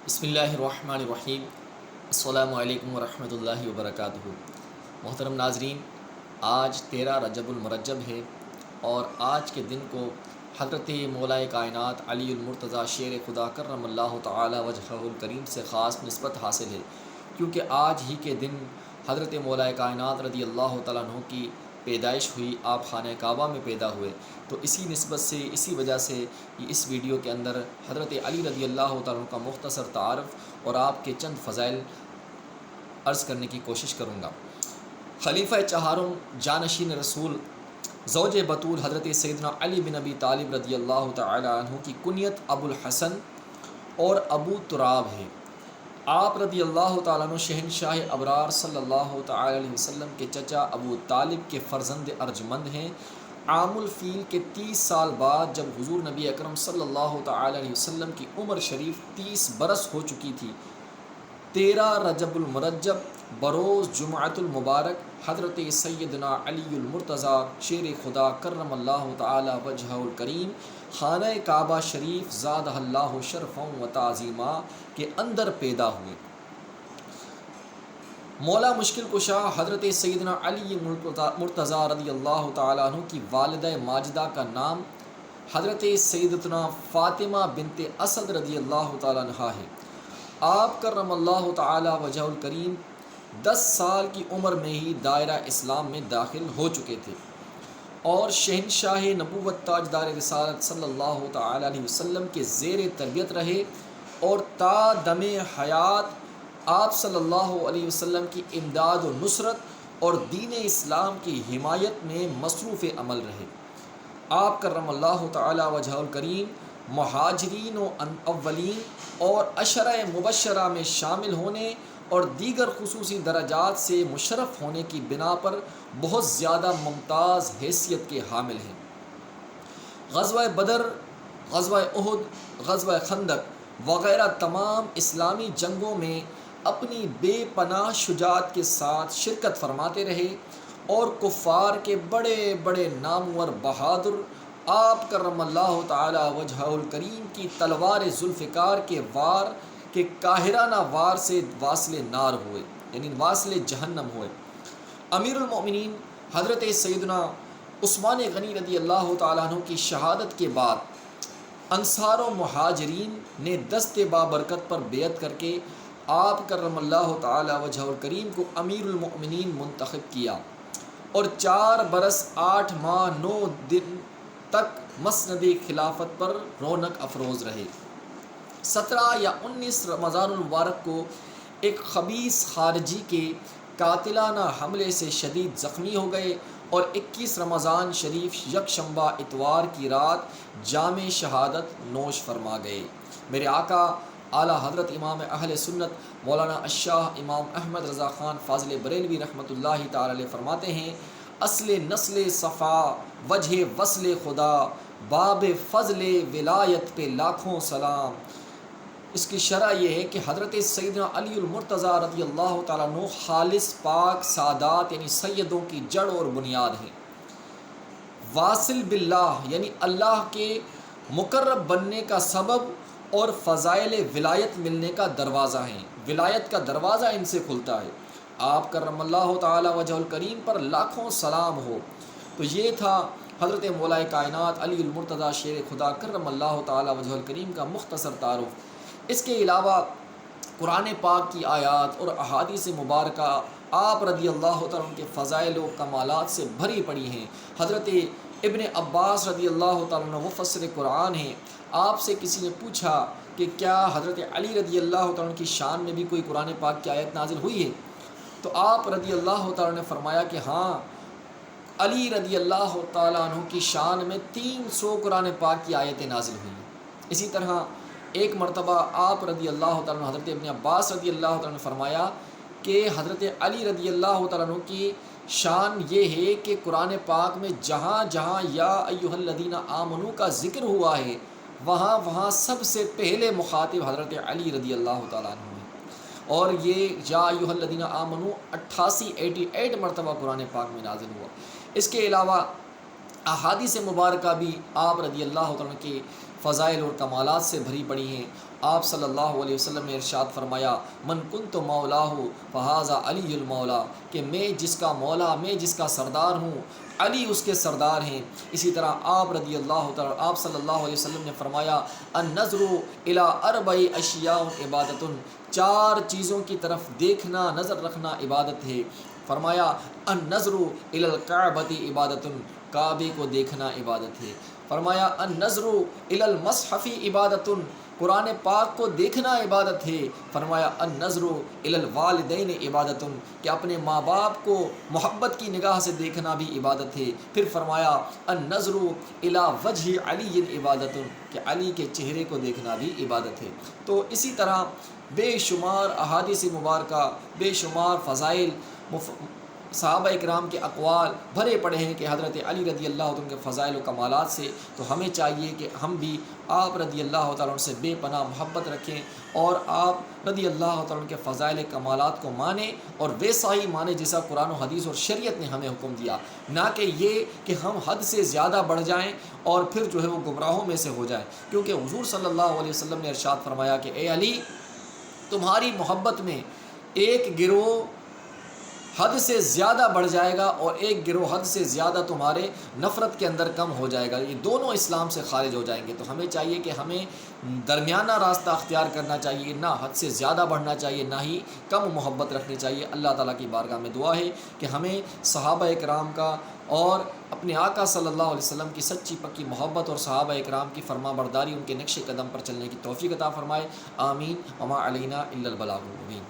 بسم اللہ الرحمن الرحیم۔ السلام علیکم ورحمۃ اللہ وبرکاتہ۔ محترم ناظرین، آج 13 رجب المرجب ہے اور آج کے دن کو حضرت مولائے کائنات علی المرتضیٰ شیر خدا کرم اللہ تعالی وجہہ الکریم سے خاص نسبت حاصل ہے، کیونکہ آج ہی کے دن حضرت مولائے کائنات رضی اللہ تعالیٰ عنہ کی پیدائش ہوئی، آپ خانہ کعبہ میں پیدا ہوئے۔ تو اسی نسبت سے، اسی وجہ سے اس ویڈیو کے اندر حضرت علی رضی اللہ تعالیٰ عنہ کا مختصر تعارف اور آپ کے چند فضائل عرض کرنے کی کوشش کروں گا۔ خلیفہ چہارم، جانشین رسول، زوج بطول حضرت سیدنا علی بن ابی طالب رضی اللہ تعالی عنہ کی کنیت ابو الحسن اور ابو تراب ہے۔ آپ رضی اللہ تعالیٰ عنہ شہنشاہ ابرار صلی اللہ تعالی علیہ وسلم کے چچا ابو طالب کے فرزند ارجمند ہیں۔ عام الفیل کے 30 سال بعد جب حضور نبی اکرم صلی اللہ تعالی علیہ وسلم کی عمر شریف 30 برس ہو چکی تھی، 13 رجب المرجب بروز جمعۃ المبارک حضرت سیدنا علی المرتضیٰ شیر خدا کرم اللہ تعالی وجہہ الکریم خانہ کعبہ شریف زادہ اللہ شرفا و تعظیما کے اندر پیدا ہوئے۔ مولا مشکل کشا حضرت سیدنا علی مرتضیٰ رضی اللہ تعالیٰ عنہ کی والدہ ماجدہ کا نام حضرت سیدتنا فاطمہ بنت اسد رضی اللہ تعالیٰ عنہ ہے۔ آپ کرم اللہ تعالی وجہ الکریم 10 سال کی عمر میں ہی دائرہ اسلام میں داخل ہو چکے تھے اور شہنشاہ نبوت تاجدار رسالت صلی اللہ تعالی علیہ وسلم کے زیر تربیت رہے اور تا دم حیات آپ صلی اللہ علیہ وسلم کی امداد و نصرت اور دین اسلام کی حمایت میں مصروف عمل رہے۔ آپ کرم اللہ تعالی وجہ الکریم مہاجرین و اولین اور عشرہ مبشرہ میں شامل ہونے اور دیگر خصوصی درجات سے مشرف ہونے کی بنا پر بہت زیادہ ممتاز حیثیت کے حامل ہیں۔ غزوہ بدر، غزوہ احد، غزوہ خندق وغیرہ تمام اسلامی جنگوں میں اپنی بے پناہ شجاعت کے ساتھ شرکت فرماتے رہے اور کفار کے بڑے بڑے نامور بہادر آپ کرم اللہ تعالی وجہہ الکریم کی تلوار ذوالفقار کے وار کے قاہرانہ وار سے واصل نار ہوئے، یعنی واصل جہنم ہوئے۔ امیر المؤمنین حضرت سیدنا عثمان غنی رضی اللہ تعالیٰ عنہ کی شہادت کے بعد انصار و مہاجرین نے دست بابرکت پر بیعت کر کے آپ کرم اللہ تعالی وجہہ الکریم کو امیر المؤمنین منتخب کیا اور 4 برس 8 ماہ 9 دن تک مسند خلافت پر رونق افروز رہے۔ 17 یا 19 رمضان المبارک کو ایک خبیث خارجی کے قاتلانہ حملے سے شدید زخمی ہو گئے اور 21 رمضان شریف یکشنبہ اتوار کی رات جام شہادت نوش فرما گئے۔ میرے آقا اعلیٰ حضرت امام اہل سنت مولانا الشاہ امام احمد رضا خان فاضل بریلوی رحمۃ اللہ تعالی علیہ فرماتے ہیں، اصل نسل صفا وجہ وصل خدا باب فضل ولایت پہ لاکھوں سلام۔ اس کی شرح یہ ہے کہ حضرت سیدنا علی المرتضیٰ رضی اللہ تعالیٰ عنہ خالص پاک سادات یعنی سیدوں کی جڑ اور بنیاد ہیں۔ واصل باللہ یعنی اللہ کے مقرب بننے کا سبب اور فضائل ولایت ملنے کا دروازہ ہیں۔ ولایت کا دروازہ ان سے کھلتا ہے۔ آپ کرم اللہ تعالی وجہ الکریم پر لاکھوں سلام ہو۔ تو یہ تھا حضرت مولائے کائنات علی المرتضیٰ شیر خدا کرم اللہ تعالی وجہ الکریم کا مختصر تعارف۔ اس کے علاوہ قرآن پاک کی آیات اور احادیث مبارکہ آپ رضی اللہ تعالیٰ عنہ کے فضائل و کمالات سے بھری پڑی ہیں۔ حضرت ابن عباس رضی اللہ تعالیٰ عنہ مفسر قرآن ہیں۔ آپ سے کسی نے پوچھا کہ کیا حضرت علی رضی اللہ تعالیٰ عنہ کی شان میں بھی کوئی قرآن پاک کی آیت نازل ہوئی ہے؟ تو آپ رضی اللہ تعالیٰ نے فرمایا کہ ہاں، علی رضی اللہ تعالیٰ عنہ کی شان میں 300 قرآن پاک کی آیتیں نازل ہوئی ہیں۔ اسی طرح ایک مرتبہ آپ رضی اللہ تعالیٰ عنہ حضرت ابن عباس رضی اللہ تعالیٰ نے فرمایا کہ حضرت علی رضی اللہ تعالیٰ عنہ کی شان یہ ہے کہ قرآن پاک میں جہاں جہاں یا ایھا الذین آمنو کا ذکر ہوا ہے وہاں وہاں سب سے پہلے مخاطب حضرت علی رضی اللہ تعالیٰ عنہ ہیں، اور یہ یا ایھا الذین آمنو 88 مرتبہ قرآن پاک میں نازل ہوا۔ اس کے علاوہ احادیث مبارکہ بھی آپ رضی اللہ تعالیٰ عنہ کے فضائل اور کمالات سے بھری پڑی ہیں آپ صلی اللہ علیہ وسلم نے ارشاد فرمایا من کنت مولاہ فہذا علی المولا، کہ میں جس کا مولا، میں جس کا سردار ہوں، علی اس کے سردار ہیں۔ اسی طرح آپ رضی اللہ تعالیٰ آپ صلی اللہ علیہ وسلم نے فرمایا النظر الی اربع اشیاء عبادت، چار چیزوں کی طرف دیکھنا، نظر رکھنا عبادت ہے۔ فرمایا النظر الی الکعبۃ عبادت، کعبے کو دیکھنا عبادت ہے۔ فرمایا النظر الی المصحف عبادت، قرآن پاک کو دیکھنا عبادت ہے۔ فرمایا النظر الی الوالدین عبادت، کہ اپنے ماں باپ کو محبت کی نگاہ سے دیکھنا بھی عبادت ہے۔ پھر فرمایا النظر الی وجہ علی عبادت، کہ علی کے چہرے کو دیکھنا بھی عبادت ہے۔ تو اسی طرح بے شمار احادیث مبارکہ، بے شمار فضائل، صحابہ اکرام کے اقوال بھرے پڑے ہیں کہ حضرت علی رضی اللہ عنہ کے فضائل و کمالات سے، تو ہمیں چاہیے کہ ہم بھی آپ رضی اللہ تعالیٰ عنہ سے بے پناہ محبت رکھیں اور آپ رضی اللہ تعالیٰ عنہ کے فضائل کمالات کو مانیں اور ویسا ہی مانیں جیسا قرآن و حدیث اور شریعت نے ہمیں حکم دیا، نہ کہ یہ کہ ہم حد سے زیادہ بڑھ جائیں اور پھر جو ہے وہ گمراہوں میں سے ہو جائیں۔ کیونکہ حضور صلی اللہ علیہ وسلم نے ارشاد فرمایا کہ اے علی، تمہاری محبت میں ایک گروہ حد سے زیادہ بڑھ جائے گا اور ایک گروہ حد سے زیادہ تمہارے نفرت کے اندر کم ہو جائے گا، یہ دونوں اسلام سے خارج ہو جائیں گے۔ تو ہمیں چاہیے کہ ہمیں درمیانہ راستہ اختیار کرنا چاہیے، نہ حد سے زیادہ بڑھنا چاہیے، نہ ہی کم محبت رکھنی چاہیے۔ اللہ تعالیٰ کی بارگاہ میں دعا ہے کہ ہمیں صحابہ اکرام کا اور اپنے آقا صلی اللہ علیہ وسلم کی سچی پکی محبت اور صحابہ اکرام کی فرما برداری، ان کے نقش قدم پر چلنے کی توفیق عطا فرمائے۔ آمین۔ وما علینا الا البلاغ المبین۔